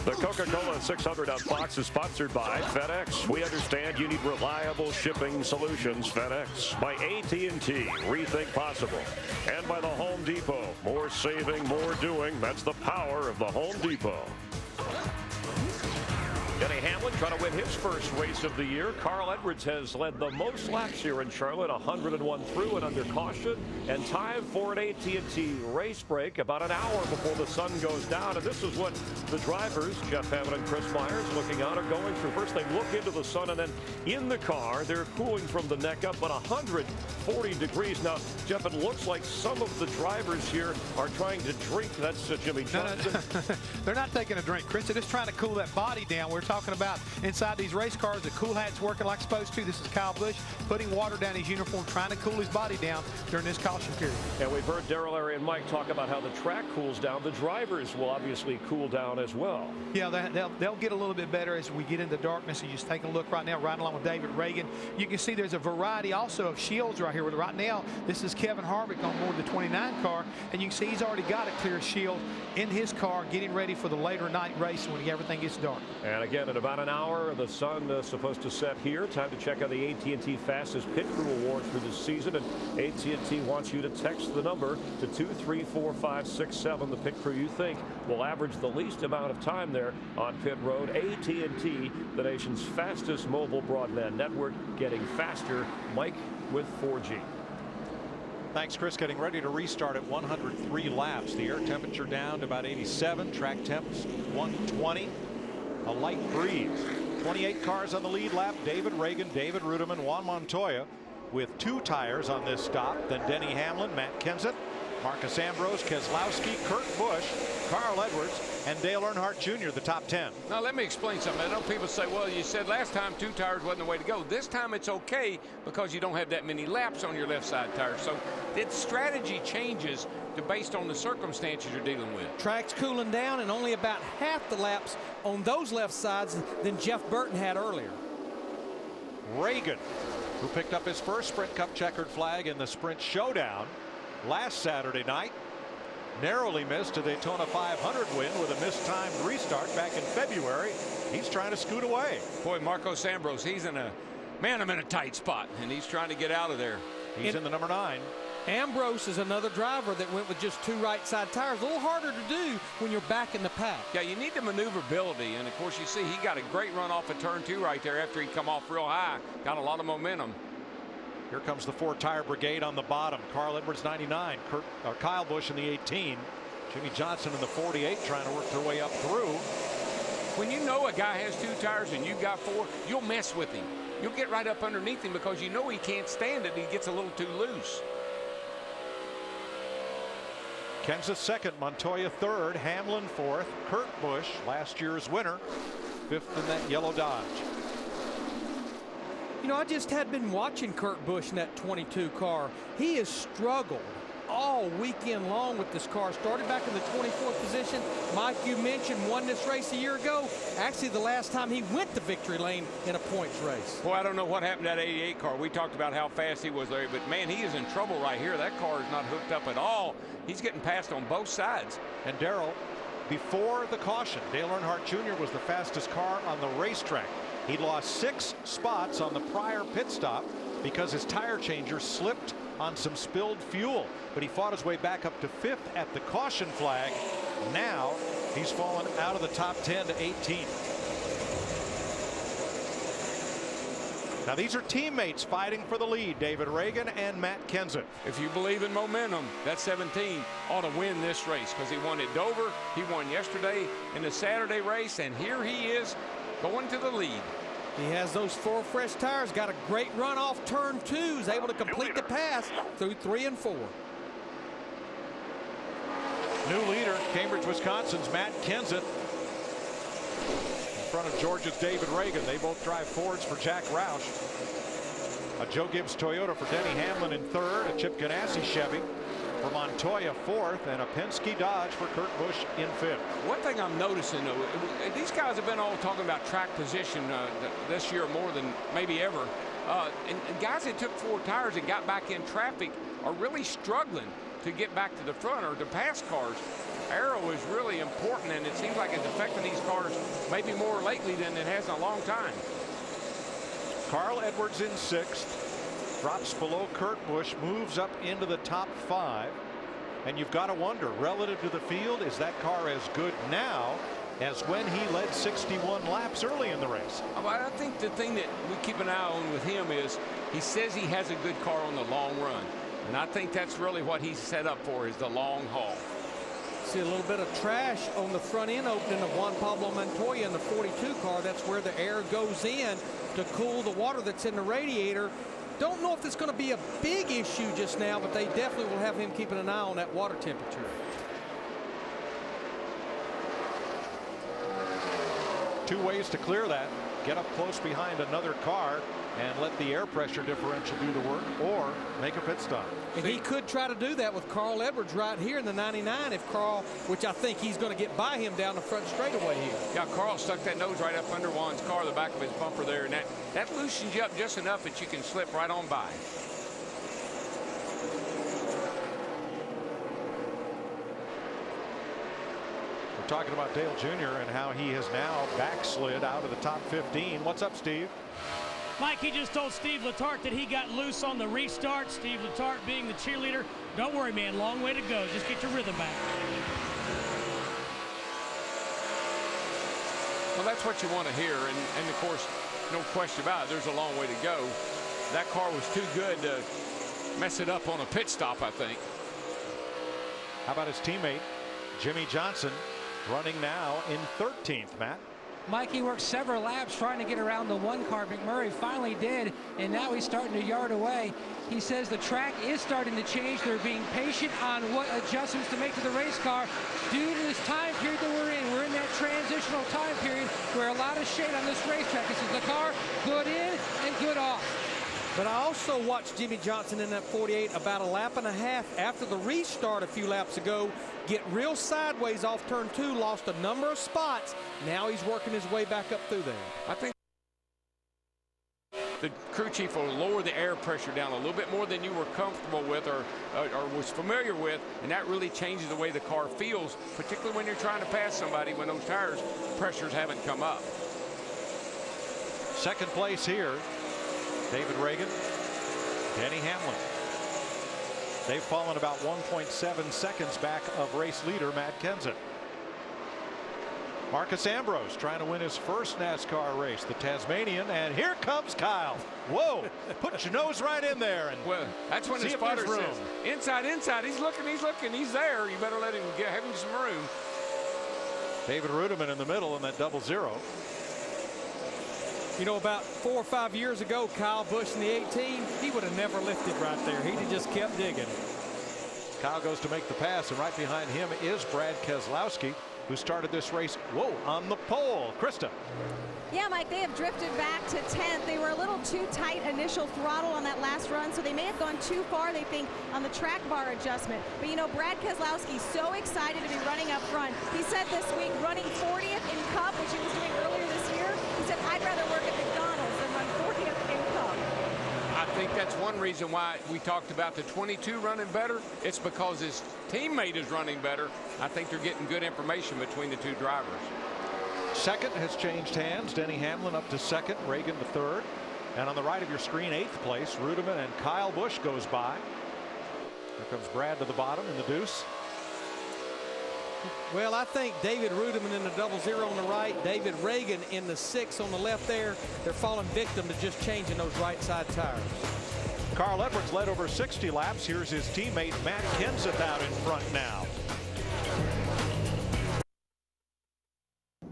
The Coca Cola 600 on Fox is sponsored by FedEx. We understand you need reliable shipping solutions. FedEx. By AT&T, rethink possible. And by the Home Depot. More saving, more doing. That's the power of the Home Depot. Denny Hamlin trying to win his first race of the year. Carl Edwards has led the most laps here in Charlotte, 101 through and under caution. And time for an AT&T race break about an hour before the sun goes down. And this is what the drivers, Jeff Hammond and Chris Myers, looking out, are going through. First, they look into the sun, and then in the car, they're cooling from the neck up, but 140 degrees. Now, Jeff, it looks like some of the drivers here are trying to drink. That's Jimmy Johnson. No. They're not taking a drink, Chris. They're just trying to cool that body down. We're talking about inside these race cars, the cool hat's working like supposed to. This is Kyle Busch putting water down his uniform, trying to cool his body down during this caution period. And we've heard Darrell, Larry, and Mike talk about how the track cools down. The drivers will obviously cool down as well. Yeah, they'll get a little bit better as we get into darkness. And just take a look right now, right along with David Reagan. You can see there's a variety also of shields right here. Right now, this is Kevin Harvick on board the 29 car, and you can see he's already got a clear shield in his car, getting ready for the later night race when everything gets dark. And again, in about an hour, the sun is supposed to set here. Time to check out the AT&T Fastest Pit Crew Award for this season. And AT&T wants you to text the number to 234-567. The pit crew you think will average the least amount of time there on pit road. AT&T, the nation's fastest mobile broadband network, getting faster. Mike with 4G. Thanks, Chris. Getting ready to restart at 103 laps. The air temperature down to about 87. Track temps 120. A light breeze. 28 cars on the lead lap. David Reagan, David Rudiman, Juan Montoya with 2 tires on this stop. Then Denny Hamlin, Matt Kenseth, Marcus Ambrose, Keselowski, Kurt Busch, Carl Edwards, and Dale Earnhardt Jr., the top 10. Now, let me explain something. I know people say, well, you said last time 2 tires wasn't the way to go. This time it's okay because you don't have that many laps on your left side tire. So its strategy changes based on the circumstances you're dealing with. Track's cooling down, and only about half the laps on those left sides than Jeff Burton had earlier. Reagan, who picked up his first Sprint Cup checkered flag in the Sprint Showdown last Saturday night, narrowly missed a Daytona 500 win with a mistimed restart back in February. He's trying to scoot away. Boy, Marcos Ambrose, he's in a tight spot, and he's trying to get out of there. He's in the number 9. Ambrose is another driver that went with just 2 right side tires. A little harder to do when you're back in the pack. Yeah, you need the maneuverability, and of course you see he got a great run off of turn 2 right there after he come off real high. Got a lot of momentum. Here comes the 4 tire brigade on the bottom. Carl Edwards 99, Kyle Busch in the 18, Jimmy Johnson in the 48 trying to work their way up through. When you know a guy has 2 tires and you got 4, you'll mess with him. You'll get right up underneath him because you know he can't stand it and he gets a little too loose. Kenseth second, Montoya third, Hamlin fourth, Kurt Busch, last year's winner, fifth in that yellow Dodge. You know, I just had been watching Kurt Busch in that 22 car. He has struggled all weekend long with this car. Started back in the 24th position. Mike, you mentioned won this race a year ago. Actually, the last time he went to victory lane in a points race. Boy, I don't know what happened to that 88 car. We talked about how fast he was there, but man, he is in trouble right here. That car is not hooked up at all. He's getting passed on both sides. And Darrell, before the caution, Dale Earnhardt Jr. was the fastest car on the racetrack. He lost 6 spots on the prior pit stop because his tire changer slipped on some spilled fuel, but he fought his way back up to 5th at the caution flag. Now he's fallen out of the top 10 to 18th. Now these are teammates fighting for the lead, David Reagan and Matt Kenseth. If you believe in momentum, that 17 ought to win this race because he won at Dover, he won yesterday in the Saturday race, and here he is going to the lead. He has those 4 fresh tires, got a great run off turn 2, is able to complete the pass through 3 and 4. New leader, Cambridge, Wisconsin's Matt Kenseth. In front of Georgia's David Reagan. They both drive Fords for Jack Roush. A Joe Gibbs Toyota for Denny Hamlin in 3rd, a Chip Ganassi Chevy for Montoya 4th, and a Penske Dodge for Kurt Busch in 5th. One thing I'm noticing, though, these guys have been all talking about track position this year more than maybe ever. And guys that took 4 tires and got back in traffic are really struggling to get back to the front or to pass cars. Arrow is really important, and it seems like it's affecting these cars maybe more lately than it has in a long time. Carl Edwards in 6th, drops below Kurt Busch, moves up into the top 5. And you've got to wonder, relative to the field, is that car as good now as when he led 61 laps early in the race? I think the thing that we keep an eye on with him is he says he has a good car on the long run. And I think that's really what he's set up for, is the long haul. See a little bit of trash on the front end opening of Juan Pablo Montoya in the 42 car. That's where the air goes in to cool the water that's in the radiator. Don't know if it's going to be a big issue just now, but they definitely will have him keeping an eye on that water temperature. Two ways to clear that: get up close behind another car and let the air pressure differential do the work, or make a pit stop. And he could try to do that with Carl Edwards right here in the 99 if Carl, which I think he's going to get by him down the front straightaway here. Yeah, Carl stuck that nose right up under Juan's car, the back of his bumper there, and that loosens you up just enough that you can slip right on by. We're talking about Dale Jr. and how he has now backslid out of the top 15. What's up, Steve? Mike, he just told Steve Letarte that he got loose on the restart. Steve Letarte being the cheerleader. Don't worry, man. Long way to go. Just get your rhythm back. Well, that's what you want to hear. And of course, no question about it, there's a long way to go. That car was too good to mess it up on a pit stop, I think. How about his teammate, Jimmy Johnson, running now in 13th, Matt? Mikey worked several laps trying to get around the one car. McMurray finally did, and now he's starting to yard away. He says the track is starting to change. They're being patient on what adjustments to make to the race car due to this time period that we're in. We're in that transitional time period where a lot of shade on this racetrack. This is the car good in and good off. But I also watched Jimmy Johnson in that 48 about a lap and a half after the restart a few laps ago get real sideways off turn 2, lost a number of spots. Now he's working his way back up through there. I think the crew chief will lower the air pressure down a little bit more than you were comfortable with or was familiar with, and that really changes the way the car feels, particularly when you're trying to pass somebody when those tires pressures haven't come up. Second place here, David Reagan, Denny Hamlin. They've fallen about 1.7 seconds back of race leader Matt Kenseth. Marcus Ambrose trying to win his first NASCAR race, the Tasmanian, and here comes Kyle. Whoa, put your nose right in there. And well, that's when the spotter says, inside, he's looking, he's there. You better let him have him some room. David Rudiman in the middle in that 0-0. You know, about 4 or 5 years ago, Kyle Busch in the 18, he would have never lifted right there. He'd have just kept digging. Kyle goes to make the pass, and right behind him is Brad Keselowski, who started this race, on the pole. Krista. Yeah, Mike, they have drifted back to 10th. They were a little too tight initial throttle on that last run, so they may have gone too far, they think, on the track bar adjustment. But, you know, Brad Keselowski's so excited to be running up front. He said this week, running 40th in Cup, which he was doing earlier this year, he said, I'd rather work at McDonald's than run 40th in Cup. I think that's one reason why we talked about the 22 running better. It's because his teammate is running better. I think they're getting good information between the two drivers. Second has changed hands. Denny Hamlin up to second, Reagan to third. And on the right of your screen, 8th place, Rudiman and Kyle Busch goes by. Here comes Brad to the bottom in the deuce. Well, I think David Rudiman in the 0-0 on the right, David Reagan in the 6 on the left there. They're falling victim to just changing those right side tires. Carl Edwards led over 60 laps. Here's his teammate Matt Kenseth out in front now.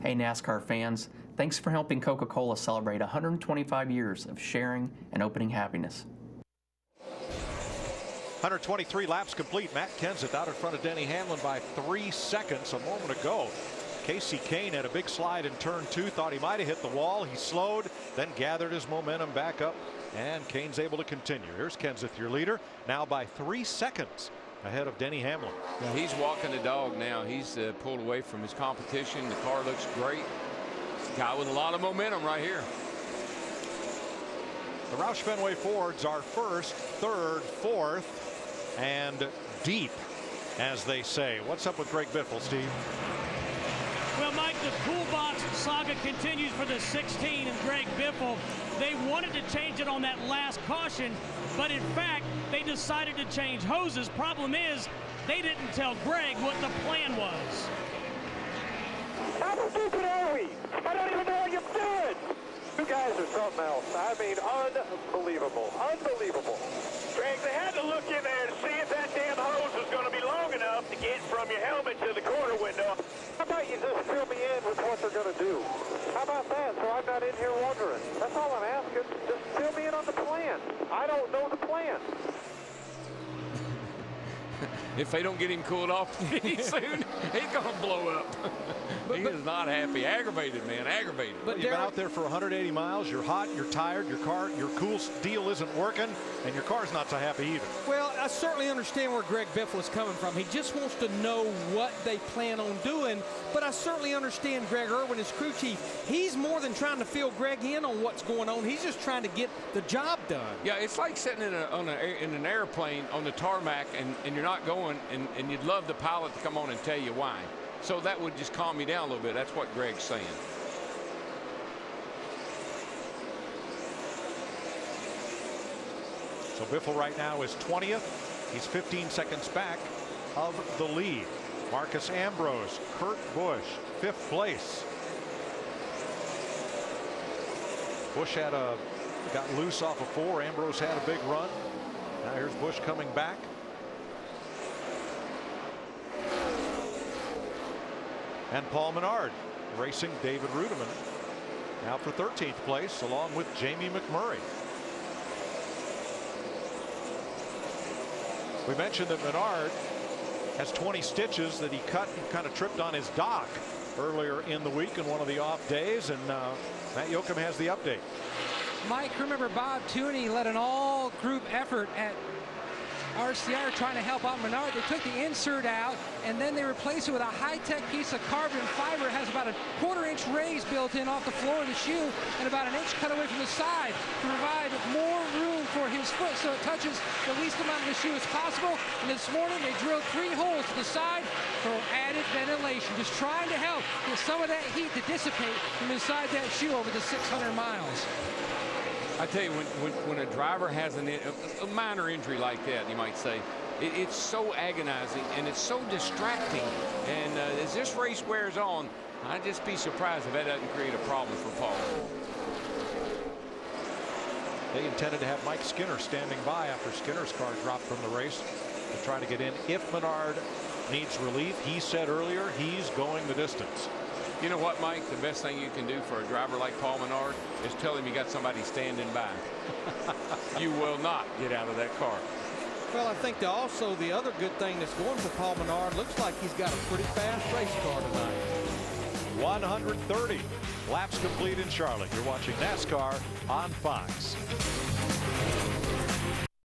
Hey NASCAR fans, thanks for helping Coca Cola celebrate 125 years of sharing and opening happiness. 123 laps complete. Matt Kenseth out in front of Denny Hamlin by 3 seconds a moment ago. Casey Kane had a big slide in turn 2, thought he might have hit the wall. He slowed, then gathered his momentum back up, and Kane's able to continue. Here's Kenseth, your leader, now by 3 seconds ahead of Denny Hamlin. Yeah, he's walking the dog now. He's pulled away from his competition. The car looks great. It's a guy with a lot of momentum right here. The Roush Fenway Fords are first, third, fourth, and deep, as they say. What's up with Greg Biffle, Steve? Well, Mike, the Cool Box saga continues for the 16 and Greg Biffle. They wanted to change it on that last caution, but in fact, they decided to change hoses. Problem is, they didn't tell Greg what the plan was. How stupid are we? I don't even know what you're doing. You guys are something else. I mean, unbelievable. Unbelievable. Greg, they had to look in there to see if that damn hose was going to be long enough to get from your helmet to the corner window. How about you just fill me in with what they're going to do? How about that, so I'm not in here wondering? That's all I'm asking. Just fill me in on the plan. I don't know the plan. If they don't get him cooled off pretty soon, he's going to blow up. He is not happy. Aggravated, man. Aggravated. But you've been out there for 180 miles. You're hot. You're tired. Your cool deal isn't working, and your car's not so happy either. Well, I certainly understand where Greg Biffle is coming from. He just wants to know what they plan on doing. But I certainly understand Greg Irwin, his crew chief. He's more than trying to fill Greg in on what's going on. He's just trying to get the job done. Yeah, it's like sitting in an airplane on the tarmac, and you're not going, and you'd love the pilot to come on and tell you why. So that would just calm me down a little bit. That's what Greg's saying. So Biffle right now is 20th. He's 15 seconds back of the lead. Marcus Ambrose, Kurt Busch, 5th place. Busch got loose off of 4. Ambrose had a big run. Now here's Busch coming back. And Paul Menard racing David Rudiman now for 13th place along with Jamie McMurray. We mentioned that Menard has 20 stitches that he cut and kind of tripped on his dock earlier in the week in one of the off days, and Matt Yoakum has the update. Mike, remember Bob Tooney led an all group effort at RCR trying to help out Menard. They took the insert out and then they replaced it with a high-tech piece of carbon fiber. It has about a 1/4-inch raise built in off the floor of the shoe and about an inch cut away from the side to provide more room for his foot so it touches the least amount of the shoe as possible. And this morning they drilled 3 holes to the side for added ventilation, just trying to help get some of that heat to dissipate from inside that shoe over the 600 miles. I tell you, when a driver has a minor injury like that, you might say, it's so agonizing and it's so distracting. And as this race wears on, I'd just be surprised if that doesn't create a problem for Paul. They intended to have Mike Skinner standing by after Skinner's car dropped from the race to try to get in if Menard needs relief. He said earlier he's going the distance. You know what, Mike? The best thing you can do for a driver like Paul Menard is tell him you got somebody standing by. You will not get out of that car. Well, I think also the other good thing that's going for Paul Menard, looks like he's got a pretty fast race car tonight. 130 laps complete in Charlotte. You're watching NASCAR on Fox.